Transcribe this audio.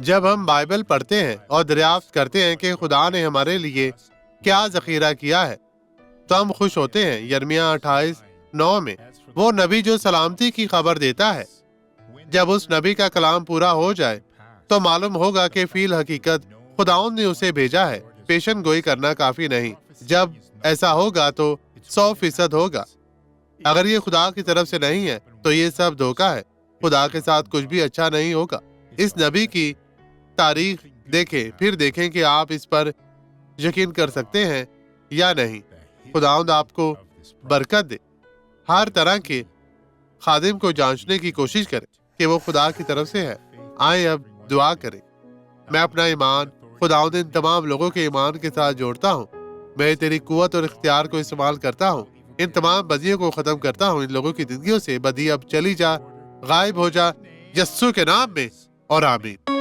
جب ہم بائبل پڑھتے ہیں اور دریافت کرتے ہیں کہ خدا نے ہمارے لیے کیا ذخیرہ کیا ہے تو ہم خوش ہوتے ہیں۔ یرمیہ 28:9 میں وہ نبی جو سلامتی کی خبر دیتا ہے، جب اس نبی کا کلام پورا ہو جائے تو معلوم ہوگا کہ فی الحقیقت خداوند نے اسے بھیجا ہے۔ پیشن گوئی کرنا کافی نہیں، جب ایسا ہوگا تو 100% ہوگا۔ اگر یہ خدا کی طرف سے نہیں ہے تو یہ سب دھوکہ ہے، خدا کے ساتھ کچھ بھی اچھا نہیں ہوگا۔ اس نبی کی تاریخ دیکھیں، پھر دیکھیں کہ آپ اس پر یقین کر سکتے ہیں یا نہیں۔ خداوند آپ کو برکت دے۔ ہر طرح کے خادم کو جانچنے کی کوشش کریں کہ وہ خدا کی طرف سے ہے۔ آئیں اب دعا کریں۔ میں اپنا ایمان خداوند ان تمام لوگوں کے ایمان کے ساتھ جوڑتا ہوں۔ میں تیری قوت اور اختیار کو استعمال کرتا ہوں، ان تمام بدیوں کو ختم کرتا ہوں۔ ان لوگوں کی زندگیوں سے بدی اب چلی جا، غائب ہو جا، یسوع کے نام میں، اور آمین۔